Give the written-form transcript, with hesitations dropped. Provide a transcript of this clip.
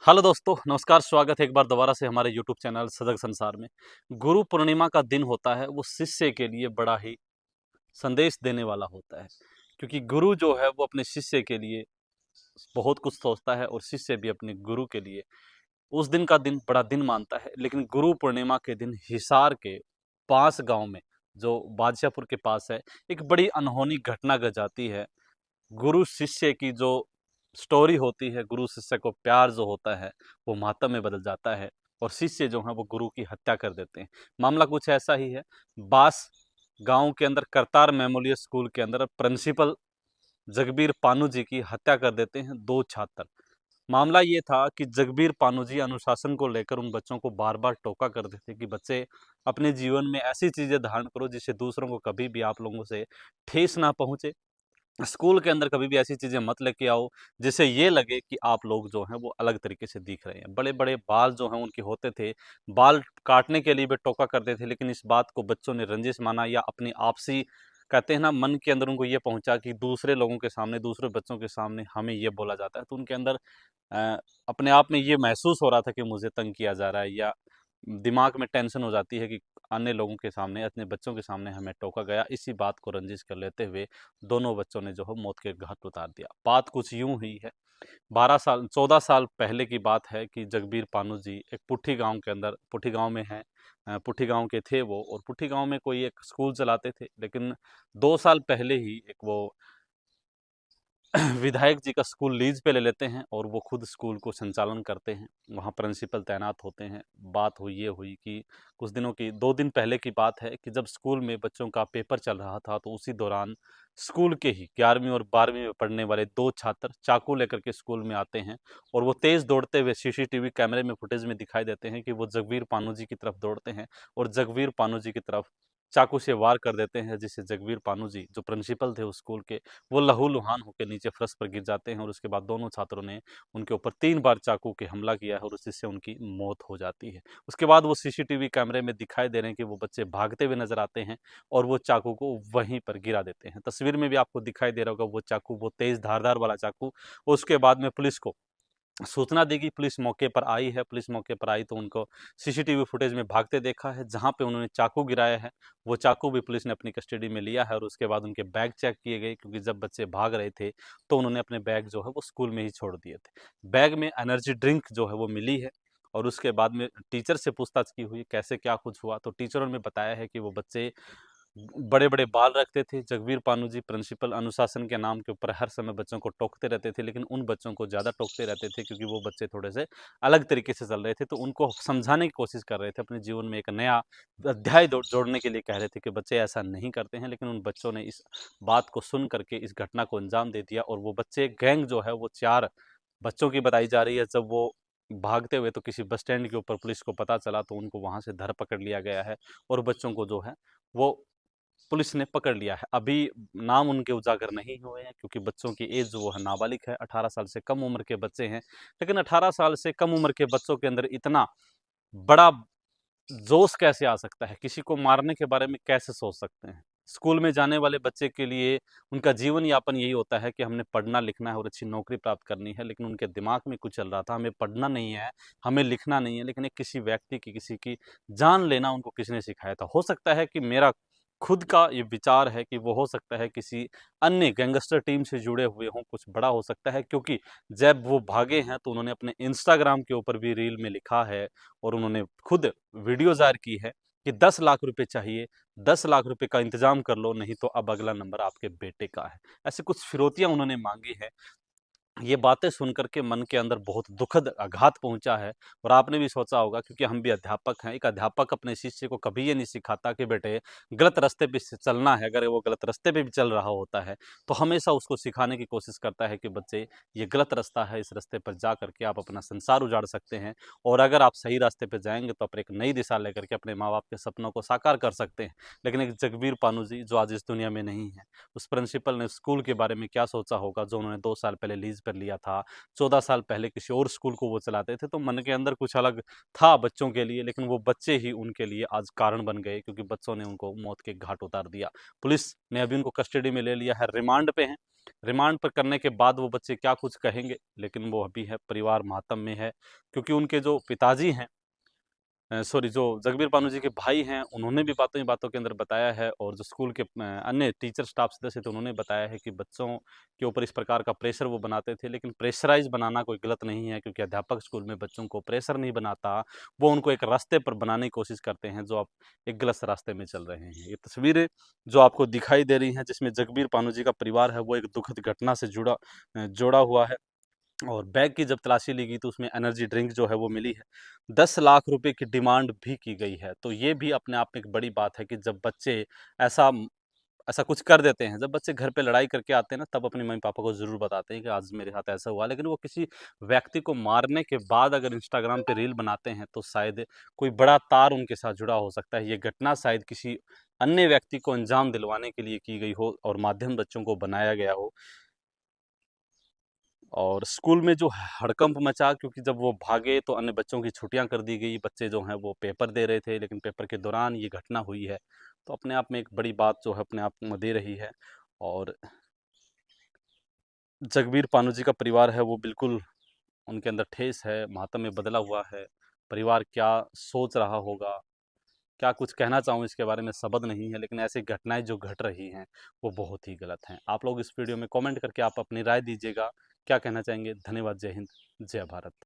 Hello दोस्तों, नमस्कार। स्वागत है एक बार दोबारा से हमारे यूट्यूब चैनल सजग संसार में। गुरु पूर्णिमा का दिन होता है, वो शिष्य के लिए बड़ा ही संदेश देने वाला होता है। क्योंकि गुरु जो है वो अपने शिष्य के लिए बहुत कुछ सोचता है और शिष्य भी अपने गुरु के लिए उस दिन का दिन बड़ा दिन मानता है। लेकिन गुरु पूर्णिमा के दिन हिसार के पास गांव में, जो बादशाहपुर के पास है, एक बड़ी अनहोनी घटना घट जाती है। गुरु शिष्य की जो स्टोरी होती है, गुरु शिष्य को प्यार जो होता है, वो मातम में बदल जाता है और शिष्य जो है वो गुरु की हत्या कर देते हैं। मामला कुछ ऐसा ही है। बास गांव के अंदर करतार मेमोरियल स्कूल के अंदर प्रिंसिपल जगबीर पानू जी की हत्या कर देते हैं दो छात्र। मामला ये था कि जगबीर पानू जी अनुशासन को लेकर उन बच्चों को बार बार टोका करते थे कि बच्चे अपने जीवन में ऐसी चीजें धारण करो जिससे दूसरों को कभी भी आप लोगों से ठेस ना पहुंचे। स्कूल के अंदर कभी भी ऐसी चीज़ें मत लेके आओ, जिससे ये लगे कि आप लोग जो हैं वो अलग तरीके से दिख रहे हैं। बड़े-बड़े बाल जो हैं उनके होते थे, बाल काटने के लिए भी टोका करते थे, लेकिन इस बात को बच्चों ने रंजिश माना या अपनी आपसी कहते हैं ना, मन के अंदर उनको ये पहुँचा कि दूसरे लोगों के सामने, दूसरे बच्चों के सामने हमें ये बोला जाता है। तो उनके अंदर अपने आप में ये महसूस हो रहा था कि मुझे तंग किया जा रहा है, या दिमाग में टेंशन हो जाती है कि अन्य लोगों के सामने, अपने बच्चों के सामने हमें टोका गया। इसी बात को रंजिश कर लेते हुए दोनों बच्चों ने जो है मौत के घाट उतार दिया। बात कुछ यूं ही है। 14 साल पहले की बात है कि जगबीर पानू जी एक पुट्ठी गांव के अंदर, पुट्ठी गांव में है, पुट्ठी गांव के थे वो, और पुट्ठी गांव में कोई एक स्कूल चलाते थे। लेकिन 2 साल पहले ही एक वो विधायक जी का स्कूल लीज पे ले लेते हैं और वो खुद स्कूल को संचालन करते हैं। वहाँ प्रिंसिपल तैनात होते हैं। बात ये हुई कि कुछ दिनों की, 2 दिन पहले की बात है कि जब स्कूल में बच्चों का पेपर चल रहा था, तो उसी दौरान स्कूल के ही 11वीं और 12वीं में पढ़ने वाले दो छात्र चाकू लेकर के स्कूल में आते हैं और वो तेज दौड़ते हुए सीसीटीवी कैमरे में फुटेज में दिखाई देते हैं कि वो जगबीर पानू जी की तरफ दौड़ते हैं और जगबीर पानू जी की तरफ चाकू से वार कर देते हैं, जिससे जगबीर पानू जी जो प्रिंसिपल थे उस स्कूल के, वो लहूलुहान होकर नीचे फर्श पर गिर जाते हैं। और उसके बाद दोनों छात्रों ने उनके ऊपर 3 बार चाकू के हमला किया है और जिससे उनकी मौत हो जाती है। उसके बाद वो सीसीटीवी कैमरे में दिखाई दे रहे हैं कि वो बच्चे भागते हुए नजर आते हैं और वो चाकू को वहीं पर गिरा देते हैं। तस्वीर में भी आपको दिखाई दे रहा होगा वो चाकू, वो तेज धारदार वाला चाकू। उसके बाद में पुलिस को सूचना दी गई, पुलिस मौके पर आई है। पुलिस मौके पर आई तो उनको सीसीटीवी फुटेज में भागते देखा है। जहां पे उन्होंने चाकू गिराया है, वो चाकू भी पुलिस ने अपनी कस्टडी में लिया है और उसके बाद उनके बैग चेक किए गए, क्योंकि जब बच्चे भाग रहे थे तो उन्होंने अपने बैग जो है वो स्कूल में ही छोड़ दिए थे। बैग में एनर्जी ड्रिंक जो है वो मिली है और उसके बाद में टीचर से पूछताछ की हुई कैसे क्या कुछ हुआ, तो टीचरों ने बताया है कि वो बच्चे बड़े-बड़े बाल रखते थे। जगबीर पानू जी प्रिंसिपल अनुशासन के नाम के ऊपर हर समय बच्चों को टोकते रहते थे, लेकिन उन बच्चों को ज़्यादा टोकते रहते थे क्योंकि वो बच्चे थोड़े-से अलग तरीके से चल रहे थे। तो उनको समझाने की कोशिश कर रहे थे, अपने जीवन में एक नया अध्याय जोड़ने के लिए कह रहे थे कि बच्चे ऐसा नहीं करते हैं। लेकिन उन बच्चों ने इस बात को सुन कर के इस घटना को अंजाम दे दिया और वो बच्चे गैंग जो है वो 4 बच्चों की बताई जा रही है। जब वो भागते हुए तो किसी बस स्टैंड के ऊपर पुलिस को पता चला तो उनको वहाँ से धर पकड़ लिया गया है और बच्चों को जो है वो पुलिस ने पकड़ लिया है। अभी नाम उनके उजागर नहीं हुए हैं क्योंकि बच्चों की एज जो है नाबालिग है, 18 साल से कम उम्र के बच्चे हैं। लेकिन 18 साल से कम उम्र के बच्चों के अंदर इतना बड़ा जोश कैसे आ सकता है? किसी को मारने के बारे में कैसे सोच सकते हैं? स्कूल में जाने वाले बच्चे के लिए उनका जीवन यापन यही होता है कि हमने पढ़ना लिखना है और अच्छी नौकरी प्राप्त करनी है, लेकिन उनके दिमाग में कुछ चल रहा था, हमें पढ़ना नहीं है, हमें लिखना नहीं है, लेकिन एक किसी व्यक्ति की, किसी की जान लेना उनको किसने सिखाया था? हो सकता है कि मेरा खुद का ये विचार है कि वो हो सकता है किसी अन्य गैंगस्टर टीम से जुड़े हुए हों, कुछ बड़ा हो सकता है, क्योंकि जब वो भागे हैं तो उन्होंने अपने इंस्टाग्राम के ऊपर भी रील में लिखा है और उन्होंने खुद वीडियो ज़ाहिर की है कि 10 लाख रुपए चाहिए, 10 लाख रुपए का इंतज़ाम कर लो, नहीं तो अब अगला नंबर आपके बेटे का है। ऐसे कुछ फिरौतियाँ उन्होंने माँगी हैं। ये बातें सुन कर के मन के अंदर बहुत दुखद आघात पहुंचा है और आपने भी सोचा होगा, क्योंकि हम भी अध्यापक हैं। एक अध्यापक अपने शिष्य को कभी ये नहीं सिखाता कि बेटे गलत रास्ते पे चलना है। अगर वो गलत रास्ते पे भी चल रहा होता है तो हमेशा उसको सिखाने की कोशिश करता है कि बच्चे ये गलत रास्ता है, इस रास्ते पर जा करके आप अपना संसार उजाड़ सकते हैं और अगर आप सही रास्ते पर जाएंगे तो आप एक नई दिशा लेकर के अपने माँ बाप के सपनों को साकार कर सकते हैं। लेकिन एक जगबीर पानू जी जो आज इस दुनिया में नहीं है, उस प्रिंसिपल ने स्कूल के बारे में क्या सोचा होगा जो उन्होंने 2 साल पहले लीज कर लिया था, 14 साल पहले किसी और स्कूल को वो चलाते थे, तो मन के अंदर कुछ अलग था बच्चों के लिए, लेकिन वो बच्चे ही उनके लिए आज कारण बन गए, क्योंकि बच्चों ने उनको मौत के घाट उतार दिया। पुलिस ने अभी उनको कस्टडी में ले लिया है, रिमांड पे हैं। रिमांड पर करने के बाद वो बच्चे क्या कुछ कहेंगे, लेकिन वो अभी है परिवार मातम में है, क्योंकि उनके जो पिताजी हैं, सॉरी, जो जगबीर पानू जी के भाई हैं, उन्होंने भी बातों ही बातों के अंदर बताया है, और जो स्कूल के अन्य टीचर स्टाफ सदस्य थे, उन्होंने बताया है कि बच्चों के ऊपर इस प्रकार का प्रेशर वो बनाते थे, लेकिन प्रेशराइज बनाना कोई गलत नहीं है, क्योंकि अध्यापक स्कूल में बच्चों को प्रेशर नहीं बनाता, वो उनको एक रास्ते पर बनाने की कोशिश करते हैं, जो आप एक गलत रास्ते में चल रहे हैं। ये तस्वीरें जो आपको दिखाई दे रही हैं, जिसमें जगबीर पानू जी का परिवार है, वो एक दुखद घटना से जोड़ा हुआ है। और बैग की जब तलाशी ली गई तो उसमें एनर्जी ड्रिंक जो है वो मिली है। 10 लाख रुपए की डिमांड भी की गई है। तो ये भी अपने आप में एक बड़ी बात है कि जब बच्चे ऐसा ऐसा कुछ कर देते हैं, जब बच्चे घर पे लड़ाई करके आते हैं ना, तब अपने मम्मी-पापा को ज़रूर बताते हैं कि आज मेरे साथ ऐसा हुआ। लेकिन वो किसी व्यक्ति को मारने के बाद अगर इंस्टाग्राम पे रील बनाते हैं, तो शायद कोई बड़ा तार उनके साथ जुड़ा हो सकता है। ये घटना शायद किसी अन्य व्यक्ति को अंजाम दिलवाने के लिए की गई हो और माध्यम बच्चों को बनाया गया हो। और स्कूल में जो हड़कंप मचा, क्योंकि जब वो भागे तो अन्य बच्चों की छुट्टियां कर दी गई, बच्चे जो हैं वो पेपर दे रहे थे, लेकिन पेपर के दौरान ये घटना हुई है। तो अपने आप में एक बड़ी बात जो है अपने आप में दे रही है। और जगबीर पानू जी का परिवार है वो बिल्कुल उनके अंदर ठेस है, मातम में बदला हुआ है। परिवार क्या सोच रहा होगा, क्या कुछ कहना चाहूँ इसके बारे में शब्द नहीं है, लेकिन ऐसी घटनाएं जो घट रही हैं वो बहुत ही गलत हैं। आप लोग इस वीडियो में कमेंट करके आप अपनी राय दीजिएगा, क्या कहना चाहेंगे। धन्यवाद। जय हिंद, जय भारत।